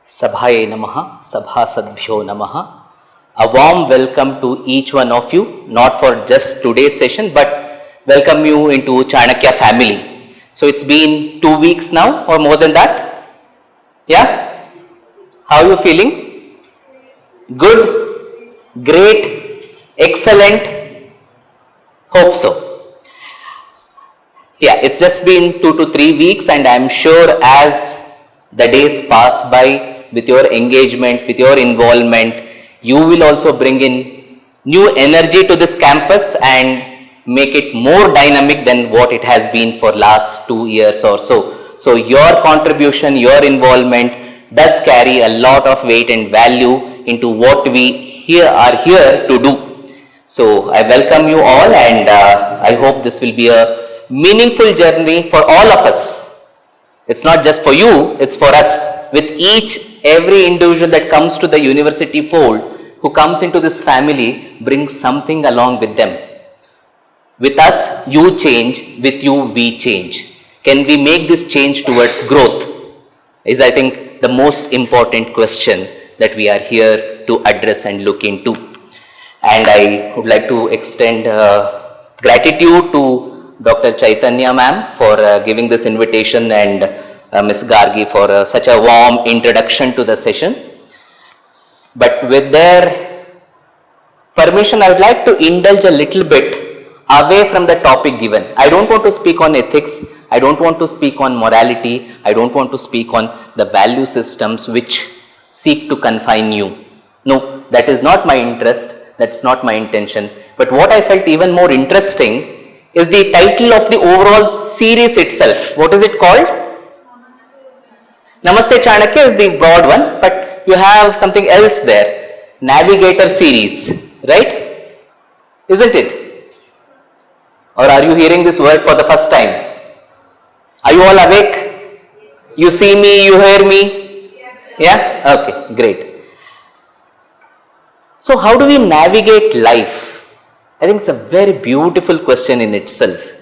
Sabhaye Namaha, Sabhasadbhyo Namaha. A warm welcome to each one of you, not for just today's session, but welcome you into Chanakya family. So it's been 2 weeks now or more than that? Yeah? How are you feeling? Good? Great? Excellent? Hope so. Yeah, it's just been 2 to 3 weeks, and I'm sure as the days pass by with your engagement, with your involvement, you will also bring in new energy to this campus and make it more dynamic than what it has been for last 2 years or so. So your contribution, your involvement does carry a lot of weight and value into what we are here to do. So I welcome you all, and I hope this will be a meaningful journey for all of us. It's not just for you, it's for us. With every individual that comes to the university fold, who comes into this family, brings something along with them. With us, you change. With you, we change. Can we make this change towards growth? Is, I think, the most important question that we are here to address and look into. And I would like to extend gratitude to Dr. Chaitanya ma'am for giving this invitation, and Ms. Gargi for such a warm introduction to the session. But with their permission, I would like to indulge a little bit away from the topic given. I don't want to speak on ethics. I don't want to speak on morality. I don't want to speak on the value systems which seek to confine you. No, that is not my interest. That's not my intention. But what I felt even more interesting is the title of the overall series itself. What is it called? Namaste Chanakya is the broad one, but you have something else there. Navigator series, right? Isn't it? Or are you hearing this word for the first time? Are you all awake? You see me, you hear me? Yeah? Okay, great. So how do we navigate life? I think it's a very beautiful question in itself.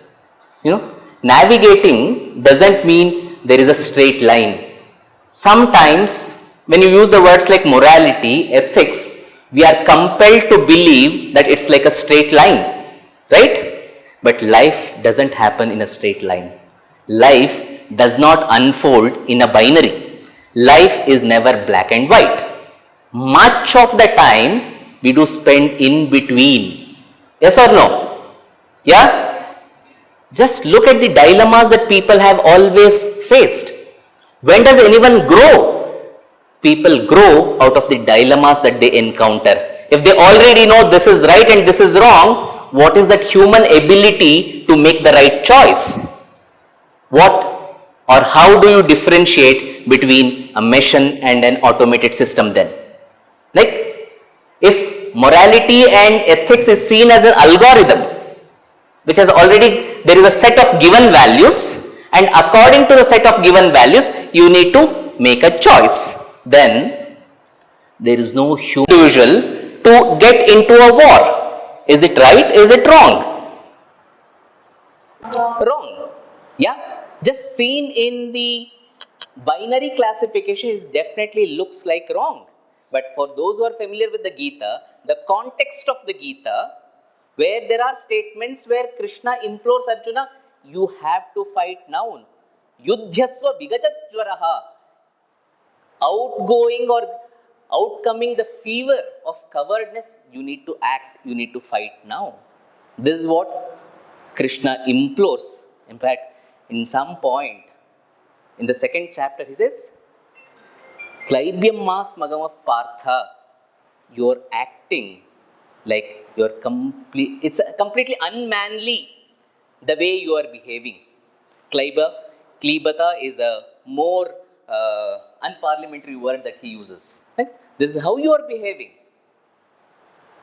Navigating doesn't mean there is a straight line. Sometimes when you use the words like morality, ethics, we are compelled to believe that it's like a straight line, right? But life doesn't happen in a straight line. Life does not unfold in a binary. Life is never black and white. Much of the time we do spend in between. Yes or no? Yeah? Just look at the dilemmas that people have always faced. When does anyone grow? People grow out of the dilemmas that they encounter. If they already know this is right and this is wrong, what is that human ability to make the right choice? What or how do you differentiate between a machine and an automated system then? Like, if morality and ethics is seen as an algorithm, which has already, there is a set of given values, and according to the set of given values, you need to make a choice. Then, there is no human individual to get into a war. Is it right? Is it wrong? Wrong. Yeah? Just seen in the binary classification, it definitely looks like wrong. But for those who are familiar with the Gita, the context of the Gita, where there are statements where Krishna implores Arjuna, you have to fight now. Yudhyasva vigajajvaraha. Outgoing or outcoming the fever of cowardness, you need to act, you need to fight now. This is what Krishna implores. In fact, in some point, in the second chapter, he says, Klaibyam mas magam of Partha, you're acting like you're it's completely unmanly the way you are behaving. Klibata is a more unparliamentary word that he uses. Like, this is how you are behaving.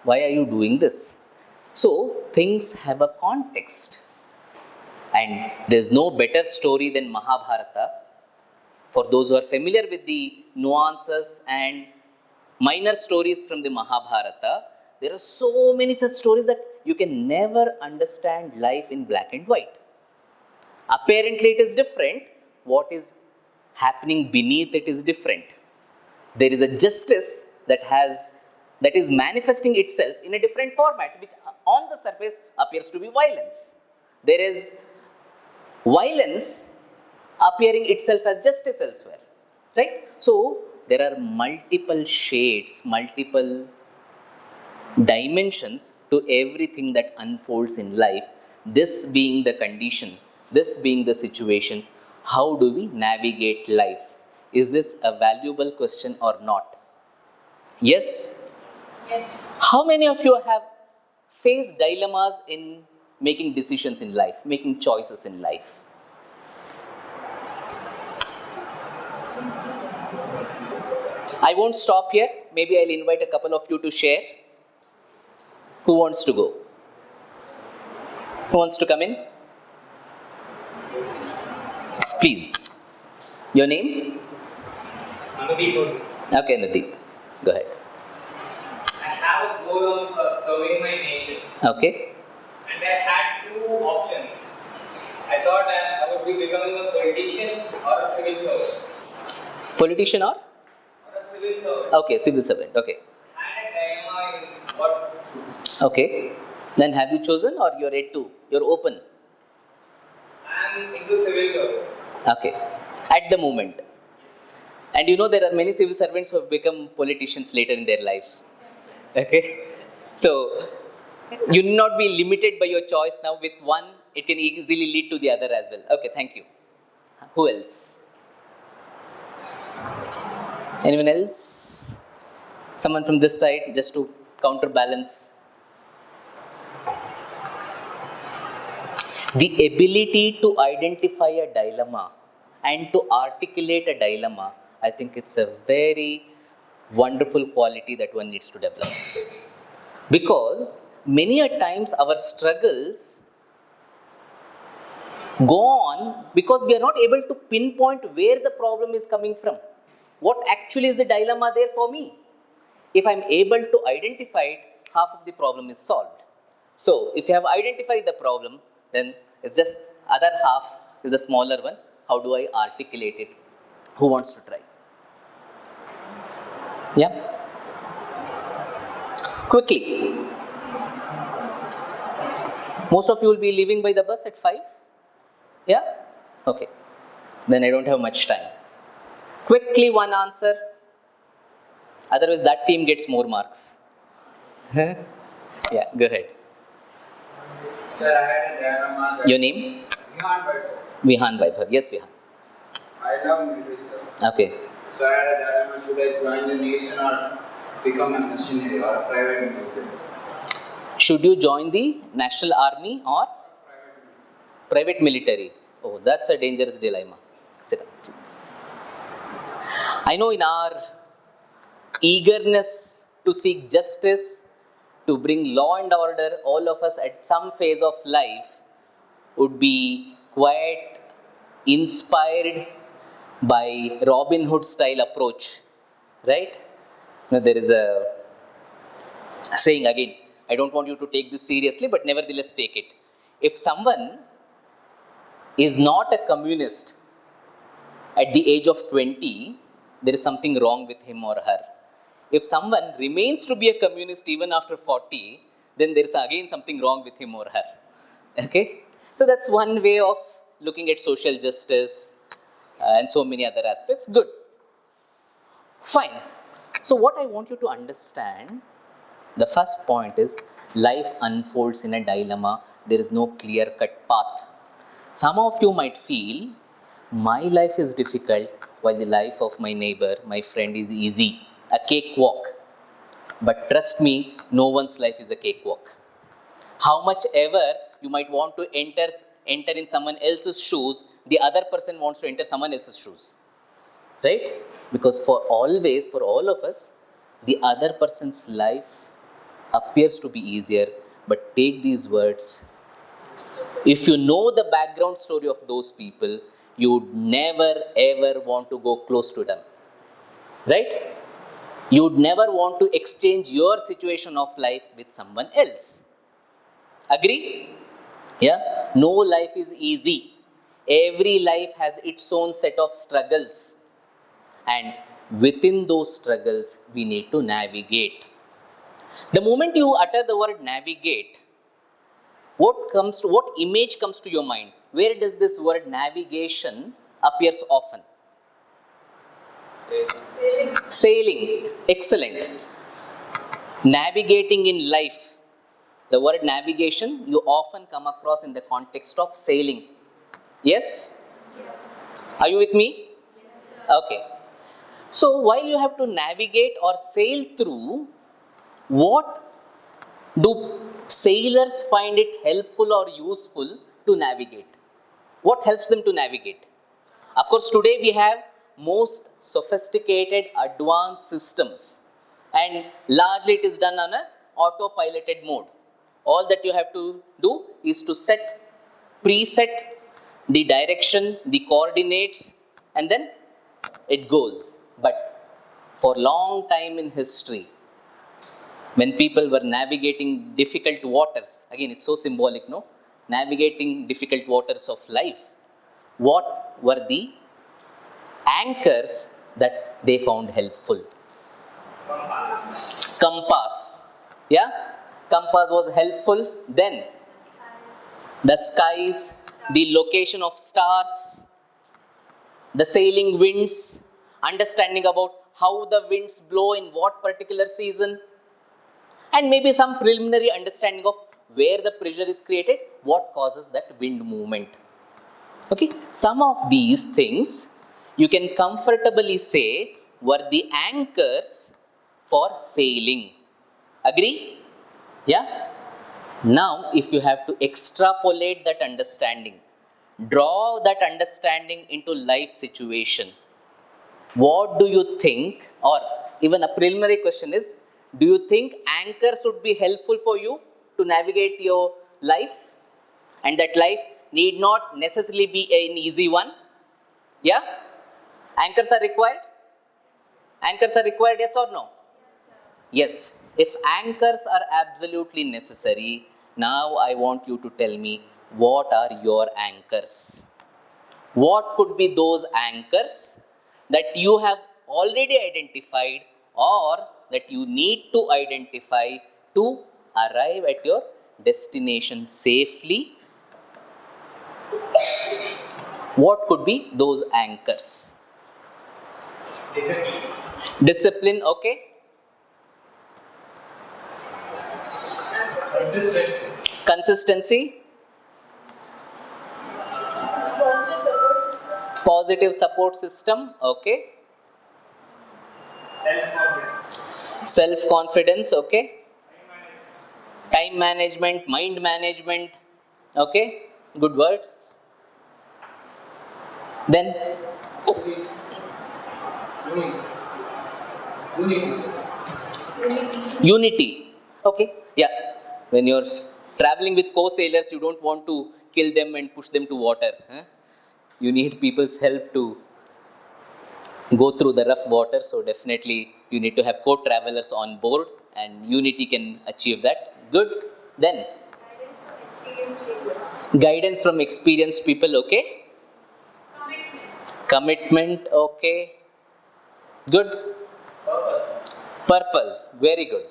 Why are you doing this? So, things have a context. And there's no better story than Mahabharata. For those who are familiar with the nuances and minor stories from the Mahabharata, there are so many such stories that you can never understand life in black and white. Apparently it is different. What is happening beneath it is different. There is a justice that is manifesting itself in a different format, which on the surface appears to be violence. There is violence appearing itself as justice elsewhere, right? So there are multiple shades, multiple dimensions to everything that unfolds in life. This being the condition, this being the situation, how do we navigate life? Is this a valuable question or not? Yes? Yes. How many of you have faced dilemmas in making decisions in life, making choices in life? I won't stop here. Maybe I'll invite a couple of you to share. Who wants to go? Who wants to come in? Please. Your name? Banavathy. Okay, Nadeep. Go ahead. I have a goal of serving my nation, Okay. and I had two options. I thought I would be becoming a politician or a civil servant. Politician or? Or a civil servant. Okay, civil servant. Okay. I had a dilemma in what to choose. Okay. Then have you chosen or you're yet to? You're open? I am into civil service. Okay. At the moment. And you know there are many civil servants who have become politicians later in their lives. Okay. So you need not be limited by your choice now. With one, it can easily lead to the other as well. Okay, thank you. Who else? Anyone else? Someone from this side, just to counterbalance. The ability to identify a dilemma and to articulate a dilemma, I think it's a very wonderful quality that one needs to develop. Because many a times our struggles go on because we are not able to pinpoint where the problem is coming from. What actually is the dilemma there for me? If I'm able to identify it, half of the problem is solved. So if you have identified the problem, then it's just other half is the smaller one. How do I articulate it? Who wants to try? Yeah? Quickly. Most of you will be leaving by the bus at 5? Yeah? Okay. Then I don't have much time. Quickly one answer. Otherwise that team gets more marks. Yeah, go ahead. Sir, I had a dilemma. Your name? Vihan Vaibhav. Vihan Vaibhav. Yes, Vihan. I love military, sir. Okay. So I had a dilemma: should I join the nation or become a missionary or a private military? Should you join the National Army or private military? Oh, that's a dangerous dilemma. Sit down, please. I know in our eagerness to seek justice, to bring law and order, all of us at some phase of life would be quite inspired by Robin Hood style approach, right? Now, there is a saying again, I don't want you to take this seriously, but nevertheless take it. If someone is not a communist at the age of 20, there is something wrong with him or her. If someone remains to be a communist even after 40, then there is again something wrong with him or her. Okay? So that's one way of looking at social justice and so many other aspects. Good. Fine. So what I want you to understand, the first point is life unfolds in a dilemma. There is no clear-cut path. Some of you might feel my life is difficult while the life of my neighbor, my friend is easy, a cakewalk. But trust me, no one's life is a cakewalk. How much ever you might want to enter in someone else's shoes, the other person wants to enter someone else's shoes. Right? Because for always, for all of us, the other person's life appears to be easier. But take these words. If you know the background story of those people, you would never ever want to go close to them. Right? You would never want to exchange your situation of life with someone else. Agree? Yeah? No life is easy. Every life has its own set of struggles. And within those struggles, we need to navigate. The moment you utter the word navigate, what image comes to your mind? Where does this word navigation appears often? Sailing. Excellent. Navigating in life. The word navigation you often come across in the context of sailing. Yes? Are you with me? Okay. So while you have to navigate or sail through, what do sailors find it helpful or useful to navigate? What helps them to navigate? Of course, today we have most sophisticated advanced systems, and largely it is done on a autopiloted mode. All that you have to do is to preset the direction, the coordinates, and then it goes. But for long time in history, when people were navigating difficult waters, again it's so symbolic, no? Navigating difficult waters of life, what were the anchors that they found helpful? Compass. Yeah? Compass was helpful. Then the skies, the location of stars, the sailing winds, understanding about how the winds blow in what particular season, and maybe some preliminary understanding of where the pressure is created, what causes that wind movement. Okay, some of these things you can comfortably say were the anchors for sailing. Agree? Yeah? Now, if you have to extrapolate that understanding, draw that understanding into life situation, what do you think, or even a preliminary question is, do you think anchors would be helpful for you to navigate your life? And that life need not necessarily be an easy one. Yeah? Anchors are required? Anchors are required, yes or no? Yes. If anchors are absolutely necessary, now I want you to tell me, what are your anchors? What could be those anchors that you have already identified or that you need to identify to arrive at your destination safely? What could be those anchors? Discipline, okay. Consistency. Positive support system, okay. Self-confidence, okay. Time management, mind management, okay. Good words. Then unity, okay. Yeah, when you're traveling with co-sailors, you don't want to kill them and push them to water, huh? You need people's help to go through the rough water, so definitely you need to have co-travelers on board, and unity can achieve that. Good. Then guidance from experienced people, okay. Commitment, okay. Good. Purpose, very good.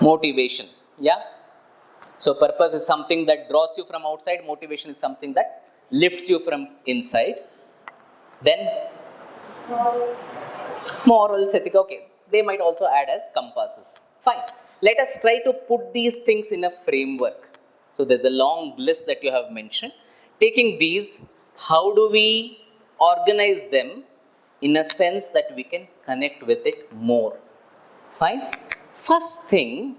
Motivation, yeah. So purpose is something that draws you from outside, motivation is something that lifts you from inside. Then morals, ethic, okay. They might also add as compasses. Fine. Let us try to put these things in a framework. So there's a long list that you have mentioned. Taking these, how do we organize them in a sense that we can connect with it more? Fine. First thing,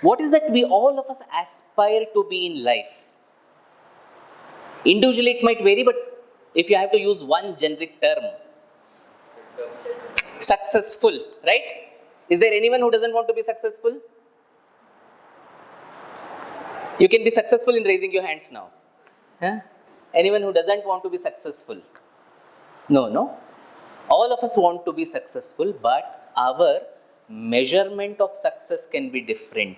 what is that we all of us aspire to be in life? Individually it might vary, but if you have to use one generic term, successful, right? Is there anyone who doesn't want to be successful? You can be successful in raising your hands now. Huh? Anyone who doesn't want to be successful? No. All of us want to be successful, but our measurement of success can be different.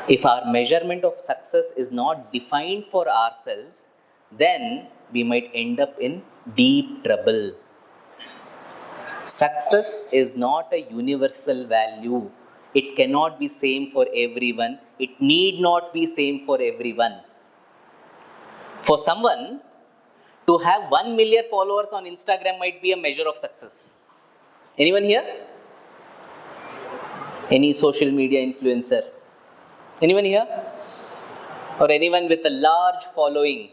If our measurement of success is not defined for ourselves, then we might end up in deep trouble. Success is not a universal value. It cannot be same for everyone. It need not be same for everyone. For someone to have 1 million followers on Instagram might be a measure of success. Anyone here? Any social media influencer? Anyone here? Or anyone with a large following?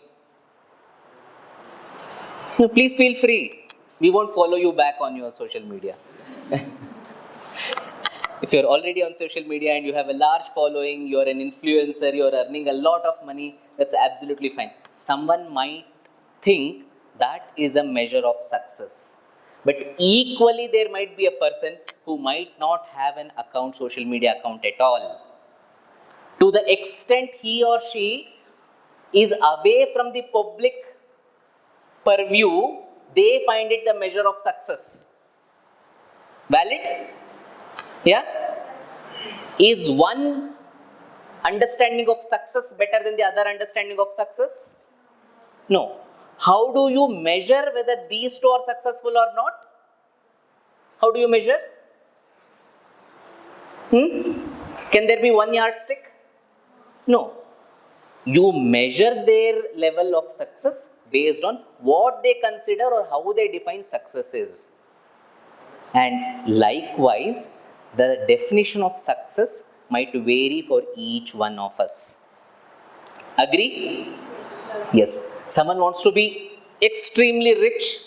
No, please feel free. We won't follow you back on your social media. If you're already on social media and you have a large following, you're an influencer, you're earning a lot of money, that's absolutely fine. Someone might think that is a measure of success. But equally, there might be a person who might not have an account, social media account at all. To the extent he or she is away from the public purview, they find it the measure of success. Valid? Yeah? Is one understanding of success better than the other understanding of success? No. How do you measure whether these two are successful or not? How do you measure? Can there be one yardstick? No. You measure their level of success based on what they consider or how they define success is. And likewise, the definition of success might vary for each one of us. Agree? Yes. Someone wants to be extremely rich.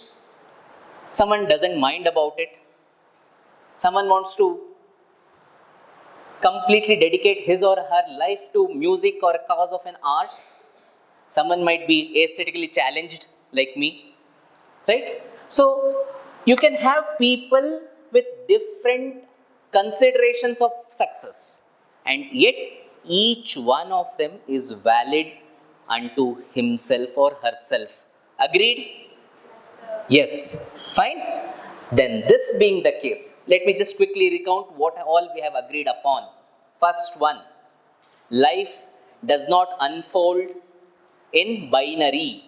Someone doesn't mind about it. Someone wants to completely dedicate his or her life to music or a cause of an art. Someone might be aesthetically challenged like me, right? So you can have people with different considerations of success, and yet each one of them is valid unto himself or herself. Agreed? Yes. Fine. Then this being the case, let me just quickly recount what all we have agreed upon. First one, life does not unfold in binary.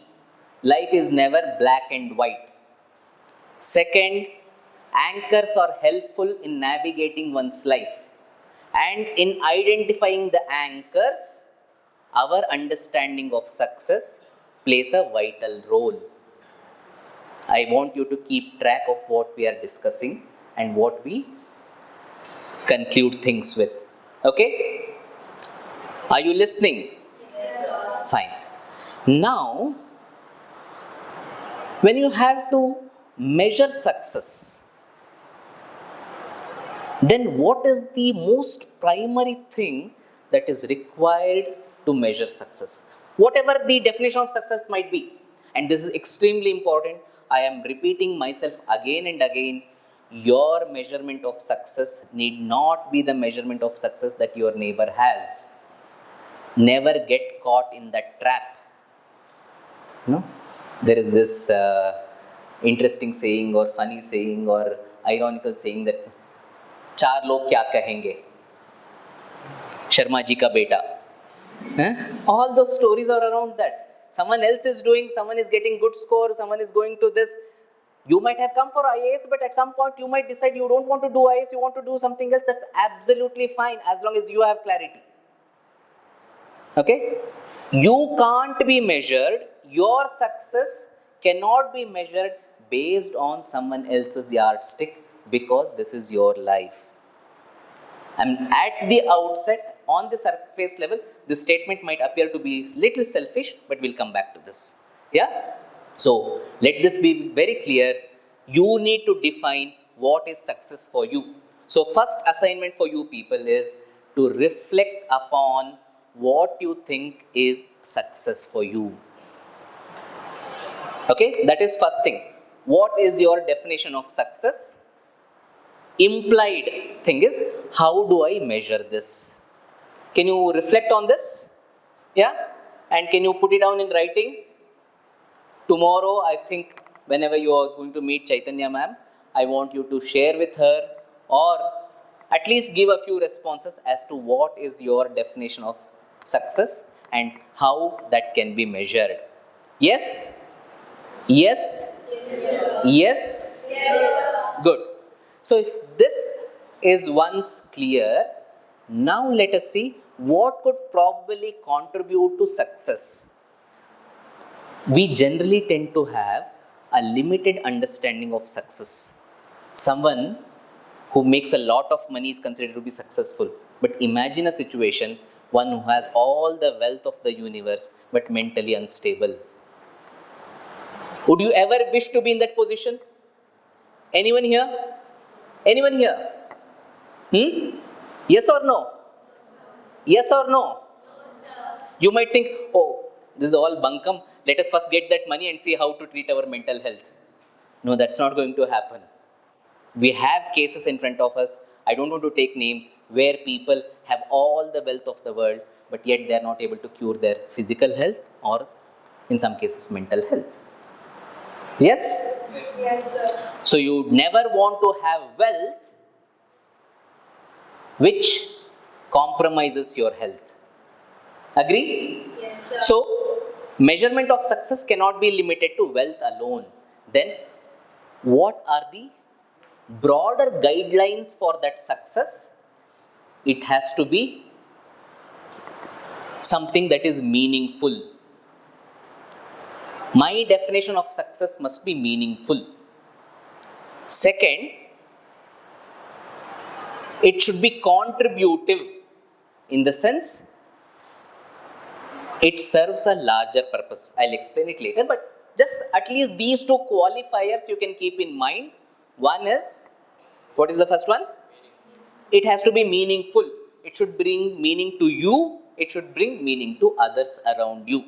Life is never black and white. Second, anchors are helpful in navigating one's life. And in identifying the anchors, our understanding of success plays a vital role. I want you to keep track of what we are discussing and what we conclude things with. Okay? Are you listening? Yes, sir. Fine. Now, when you have to measure success, then what is the most primary thing that is required to measure success? Whatever the definition of success might be, and this is extremely important, I am repeating myself again and again, your measurement of success need not be the measurement of success that your neighbor has. Never get caught in that trap. No? There is this interesting saying or funny saying or ironical saying that चार लोग क्या कहेंगे शर्मा जी का बेटा. All those stories are around that. Someone else is doing, someone is getting good score, someone is going to this. You might have come for IAS, but at some point you might decide you don't want to do IAS, you want to do something else. That's absolutely fine as long as you have clarity. Okay? You can't be measured, your success cannot be measured based on someone else's yardstick because this is your life. And at the outset, on the surface level, this statement might appear to be little selfish, but we'll come back to this. Yeah? So, let this be very clear. You need to define what is success for you. So, first assignment for you people is to reflect upon what you think is success for you. Okay? That is first thing. What is your definition of success? Implied thing is, how do I measure this? Can you reflect on this? Yeah? And can you put it down in writing? Tomorrow, I think, whenever you are going to meet Chaitanya ma'am, I want you to share with her or at least give a few responses as to what is your definition of success and how that can be measured. Yes? Yes? Yes? Good. So if this is once clear, now let us see what could probably contribute to success. We generally tend to have a limited understanding of success. Someone who makes a lot of money is considered to be successful. But imagine a situation, one who has all the wealth of the universe but mentally unstable. Would you ever wish to be in that position? Anyone here? Anyone here? Yes or no? Yes or no? You might think, oh, this is all bunkum. Let us first get that money and see how to treat our mental health. No, that's not going to happen. We have cases in front of us, I don't want to take names, where people have all the wealth of the world, but yet they are not able to cure their physical health or in some cases mental health. Yes? Yes, sir. So you never want to have wealth which compromises your health. Agree? Yes, sir. So, measurement of success cannot be limited to wealth alone. Then, what are the broader guidelines for that success? It has to be something that is meaningful. My definition of success must be meaningful. Second, it should be contributive in the sense it serves a larger purpose. I'll explain it later, but just at least these two qualifiers you can keep in mind. One is, what is the first one? It has to be meaningful. It should bring meaning to you. It should bring meaning to others around you.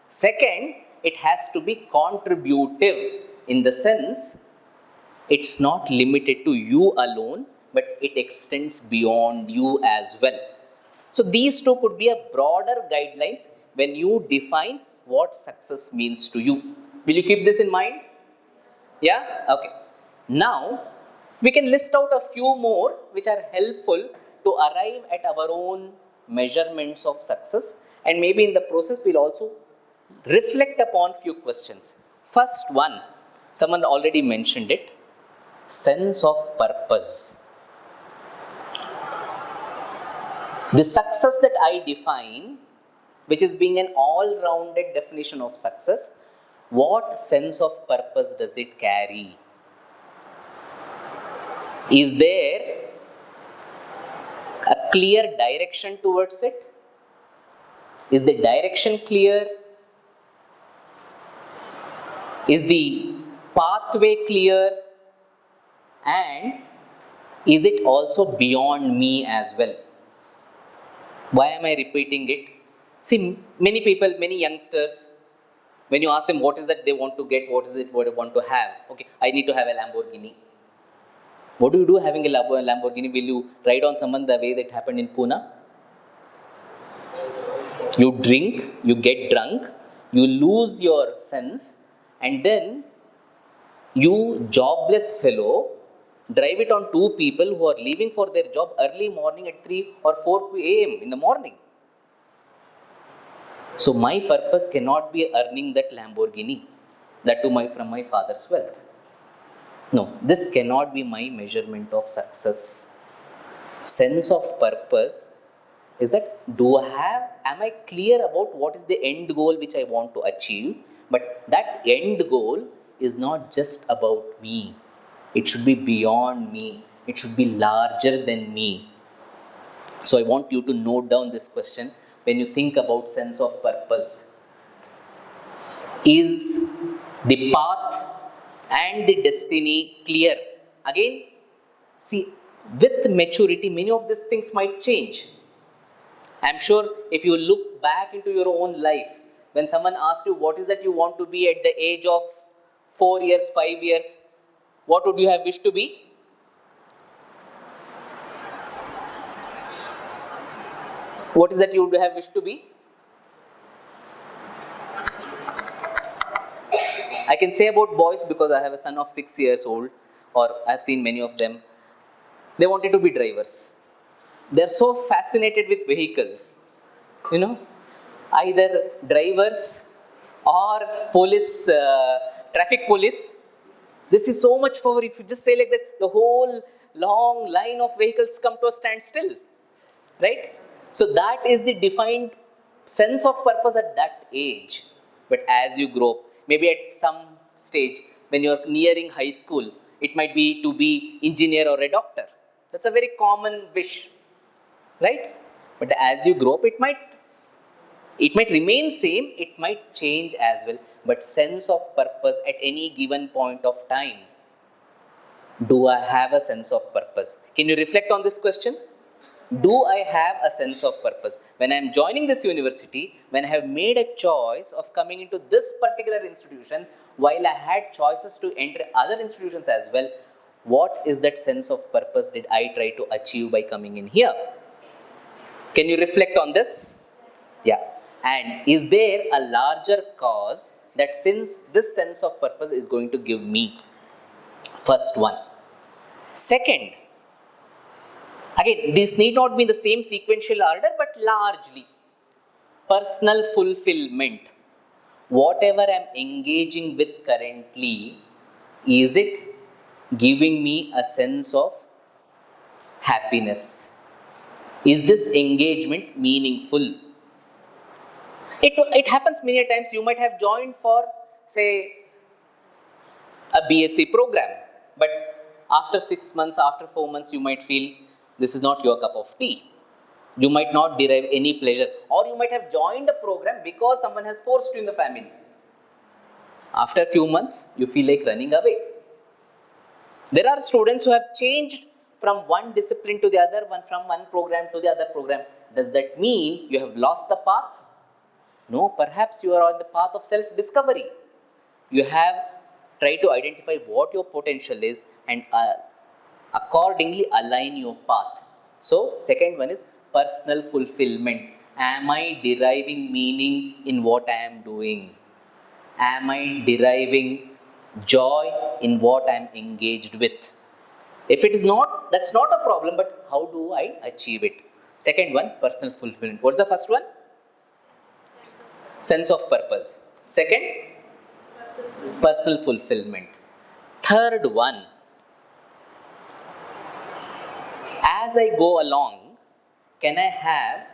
Second, it has to be contributive in the sense it's not limited to you alone, but it extends beyond you as well. So these two could be a broader guidelines when you define what success means to you. Will you keep this in mind? Yeah? Okay. Now, we can list out a few more which are helpful to arrive at our own measurements of success, and maybe in the process we'll also reflect upon few questions. First one, someone already mentioned it, sense of purpose. The success that I define, which is being an all-rounded definition of success, what sense of purpose does it carry? Is there a clear direction towards it? Is the direction clear? Is the pathway clear? And is it also beyond me as well? Why am I repeating it? See, many people, many youngsters, when you ask them what is that they want to get, what is it what they want to have? Okay, I need to have a Lamborghini. What do you do having a Lamborghini? Will you ride on someone the way that happened in Pune? You drink, you get drunk, you lose your sense, and then you, jobless fellow, drive it on two people who are leaving for their job early morning at 3 or 4 a.m. in the morning. So my purpose cannot be earning that Lamborghini, that too from my father's wealth. No, this cannot be my measurement of success. Sense of purpose is that am I clear about what is the end goal which I want to achieve? But that end goal is not just about me. It should be beyond me. It should be larger than me. So I want you to note down this question when you think about sense of purpose. Is the path and the destiny clear? Again, see, with maturity, many of these things might change. I'm sure if you look back into your own life, when someone asked you what is that you want to be at the age of 4 years, 5 years, what would you have wished to be? What is that you would have wished to be? I can say about boys because I have a son of 6 years old, or I've seen many of them. They wanted to be drivers. They're so fascinated with vehicles. Either drivers or police, traffic police. This is so much power. If you just say like that, the whole long line of vehicles come to a standstill, right? So that is the defined sense of purpose at that age. But as you grow up, maybe at some stage when you're nearing high school, it might be to be engineer or a doctor. That's a very common wish, right? But as you grow up, it might remain same, it might change as well. But sense of purpose at any given point of time, do I have a sense of purpose? Can you reflect on this question? Do I have a sense of purpose? When I am joining this university, when I have made a choice of coming into this particular institution, while I had choices to enter other institutions as well, what is that sense of purpose did I try to achieve by coming in here? Can you reflect on this? Yeah. And is there a larger cause that since this sense of purpose is going to give me? First one. Second, again, this need not be in the same sequential order, but largely personal fulfillment. Whatever I am engaging with currently, is it giving me a sense of happiness? Is this engagement meaningful? It happens many times. You might have joined for, say, a BSc program, but after 6 months, after 4 months, you might feel this is not your cup of tea. You might not derive any pleasure, or you might have joined a program because someone has forced you in the family. After a few months, you feel like running away. There are students who have changed from one discipline to the other, from one program to the other program. Does that mean you have lost the path? No, perhaps you are on the path of self-discovery. You have tried to identify what your potential is and accordingly align your path. So, second one is personal fulfillment. Am I deriving meaning in what I am doing? Am I deriving joy in what I am engaged with? If it is not, that's not a problem, but how do I achieve it? Second one, personal fulfillment. What's the first one? Sense of purpose. Second, personal fulfillment. Third one, as I go along, can I have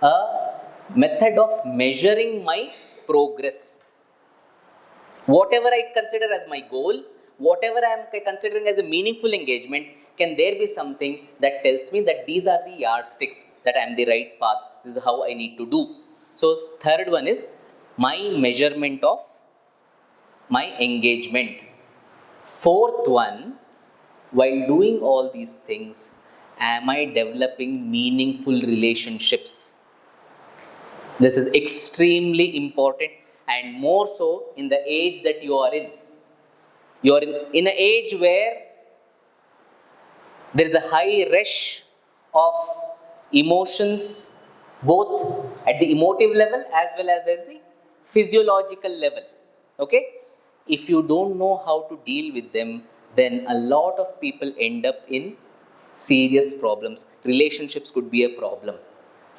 a method of measuring my progress? Whatever I consider as my goal, whatever I am considering as a meaningful engagement, can there be something that tells me that these are the yardsticks, that I am the right path, this is how I need to do? So, third one is my measurement of my engagement. Fourth one, while doing all these things, am I developing meaningful relationships? This is extremely important, and more so in the age that you are in. You are in an age where there is a high rush of emotions, both at the emotive level as well as there is the physiological level. Okay? If you don't know how to deal with them, then a lot of people end up in serious problems. Relationships could be a problem.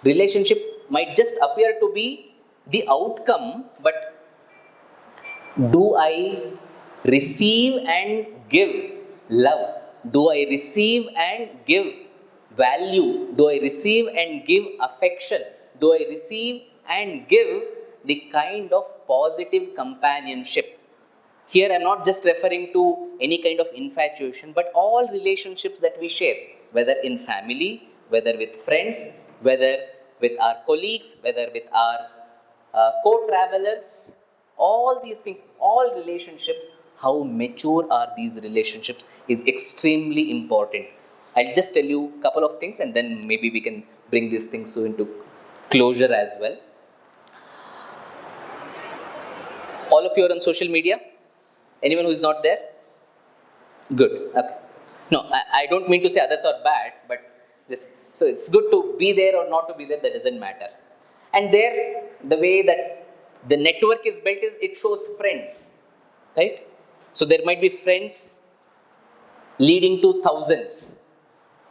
Relationship might just appear to be the outcome, but do I receive and give love? Do I receive and give value? Do I receive and give affection? Do I receive and give the kind of positive companionship? Here I am not just referring to any kind of infatuation, but all relationships that we share, whether in family, whether with friends, whether with our colleagues, whether with our co-travelers, all these things, all relationships, how mature are these relationships is extremely important. I'll just tell you a couple of things and then maybe we can bring these things into closure as well. All of you are on social media? Anyone who is not there? Good. Okay. No, I don't mean to say others are bad, but just, so it's good to be there or not to be there, that doesn't matter. And there, the way that the network is built is it shows friends, right? So there might be friends leading to thousands,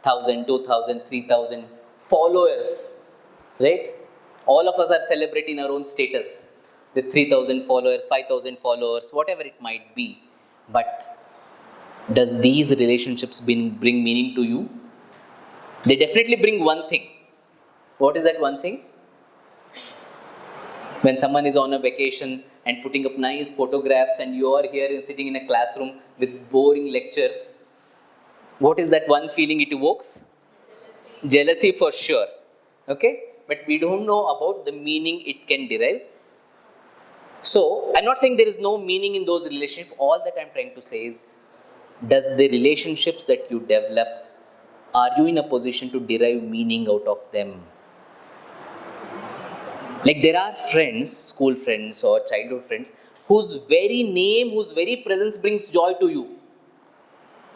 1,000, 2,000, 3,000 followers, right? All of us are celebrating our own status. with 3,000 followers, 5,000 followers, whatever it might be. But does these relationships bring meaning to you? They definitely bring one thing. What is that one thing? When someone is on a vacation and putting up nice photographs and you are here and sitting in a classroom with boring lectures, what is that one feeling it evokes? Jealousy for sure. Okay? But we don't know about the meaning it can derive. So, I'm not saying there is no meaning in those relationships. All that I'm trying to say is, does the relationships that you develop, are you in a position to derive meaning out of them? Like there are friends, school friends or childhood friends, whose very name, whose very presence brings joy to you.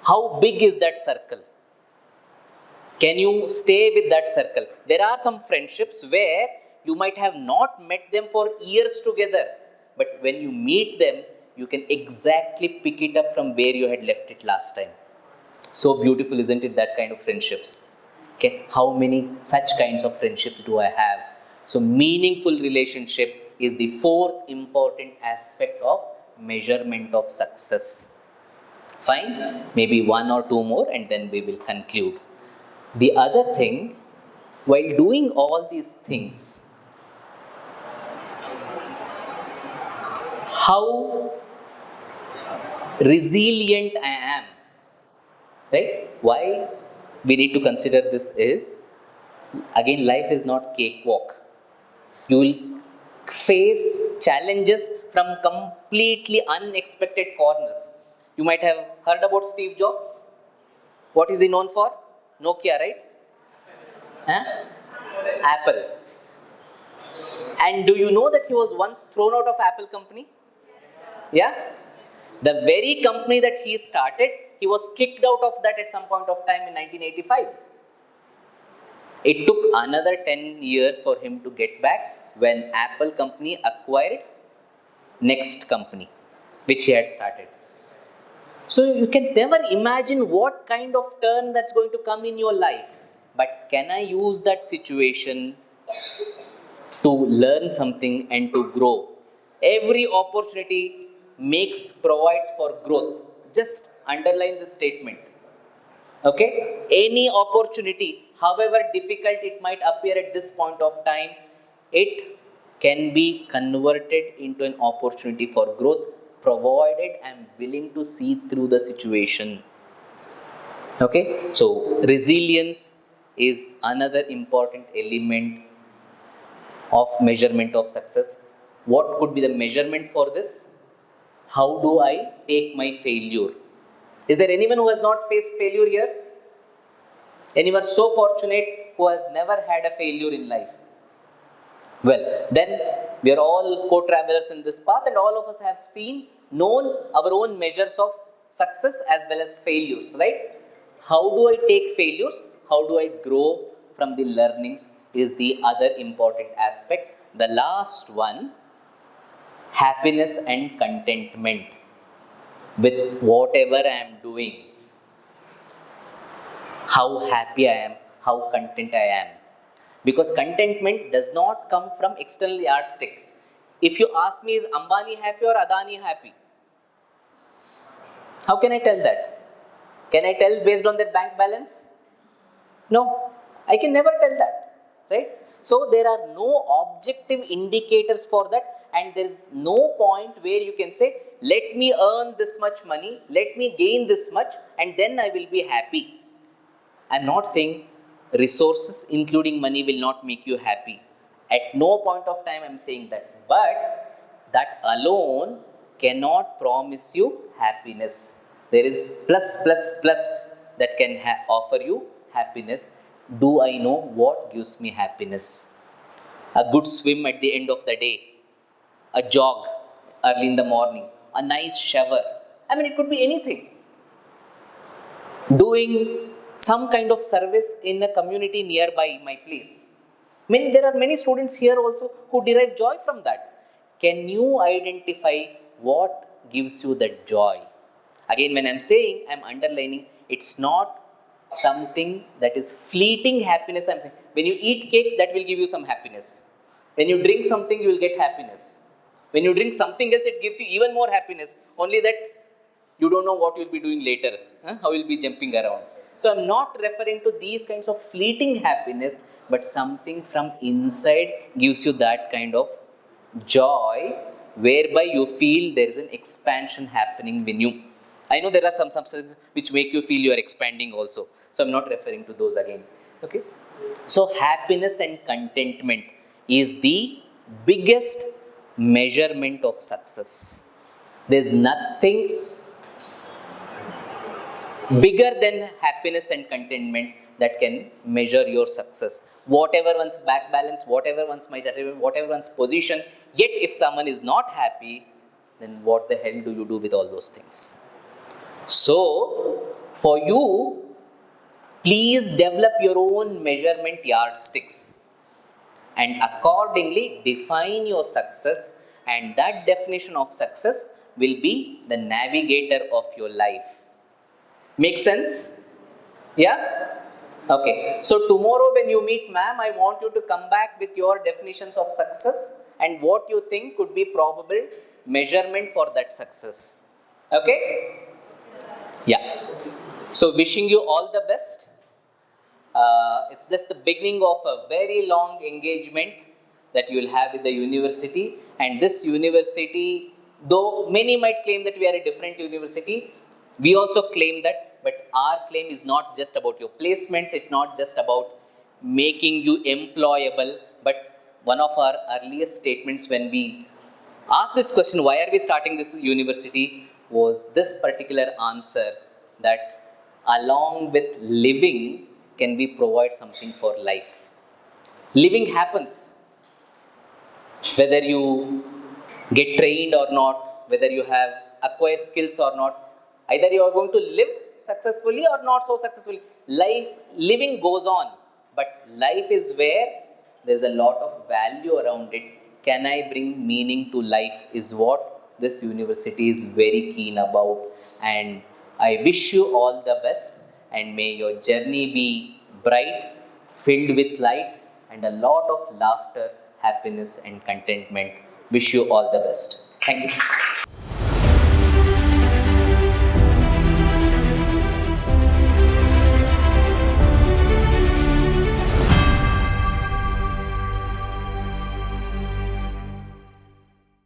How big is that circle? Can you stay with that circle? There are some friendships where you might have not met them for years together, but when you meet them, you can exactly pick it up from where you had left it last time. So beautiful, isn't it, that kind of friendships? Okay, how many such kinds of friendships do I have? So meaningful relationship is the fourth important aspect of measurement of success. Fine, maybe one or two more and then we will conclude. The other thing, while doing all these things, how resilient I am, right? Why we need to consider this is, again, life is not cakewalk. You will face challenges from completely unexpected corners. You might have heard about Steve Jobs. What is he known for? Nokia, right? Huh? Apple. And do you know that he was once thrown out of Apple company? Yeah? The very company that he started, he was kicked out of that at some point of time in 1985. It took another 10 years for him to get back when Apple company acquired next company, which he had started. So you can never imagine what kind of turn that's going to come in your life. But can I use that situation to learn something and to grow? Every opportunity provides for growth. Just underline this statement. Okay? Any opportunity, however difficult it might appear at this point of time, it can be converted into an opportunity for growth, provided I am willing to see through the situation. Okay? So, resilience is another important element of measurement of success. What could be the measurement for this? How do I take my failure? Is there anyone who has not faced failure here? Anyone so fortunate who has never had a failure in life? Well, then we are all co-travelers in this path and all of us have known our own measures of success as well as failures, right? How do I take failures? How do I grow from the learnings is the other important aspect. The last one, happiness and contentment with whatever I am doing. How happy I am, how content I am. Because contentment does not come from external yardstick. If you ask me, is Ambani happy or Adani happy? How can I tell that? Can I tell based on their bank balance? No, I can never tell that, right? So there are no objective indicators for that, and there is no point where you can say, let me earn this much money, let me gain this much, and then I will be happy. I am not saying resources including money will not make you happy. At no point of time I am saying that. But that alone cannot promise you happiness. There is plus that can offer you happiness. Do I know what gives me happiness? A good swim at the end of the day, a jog early in the morning, a nice shower. I mean, it could be anything. Doing some kind of service in a community nearby my place. There are many students here also who derive joy from that. Can you identify what gives you that joy? Again, when I'm saying, I'm underlining, it's not something that is fleeting happiness. I'm saying, when you eat cake, that will give you some happiness. When you drink something, you will get happiness. When you drink something else, it gives you even more happiness. Only that you don't know what you'll be doing later, how you'll be jumping around. So I'm not referring to these kinds of fleeting happiness, but something from inside gives you that kind of joy, whereby you feel there is an expansion happening within you. I know there are some substances which make you feel you are expanding also. So I'm not referring to those again. Okay. So happiness and contentment is the biggest measurement of success. There's nothing bigger than happiness and contentment that can measure your success. Whatever one's back balance, whatever one's might achieve, whatever one's position, yet if someone is not happy, then what the hell do you do with all those things? So, for you, please develop your own measurement yardsticks and accordingly define your success, and that definition of success will be the navigator of your life. Make sense? Yeah? Okay. So tomorrow when you meet ma'am, I want you to come back with your definitions of success and what you think could be probable measurement for that success. Okay? Yeah. So wishing you all the best. It's just the beginning of a very long engagement that you will have with the university, and this university, though many might claim that we are a different university, we also claim that, but our claim is not just about your placements, it's not just about making you employable, but one of our earliest statements when we asked this question, why are we starting this university, was this particular answer, that along with living, can we provide something for life? Living happens. Whether you get trained or not, whether you have acquired skills or not, either you are going to live successfully or not so successfully. Living goes on, but life is where there's a lot of value around it. Can I bring meaning to life is what this university is very keen about, and I wish you all the best, and may your journey be bright, filled with light, and a lot of laughter, happiness and contentment. Wish you all the best. Thank you.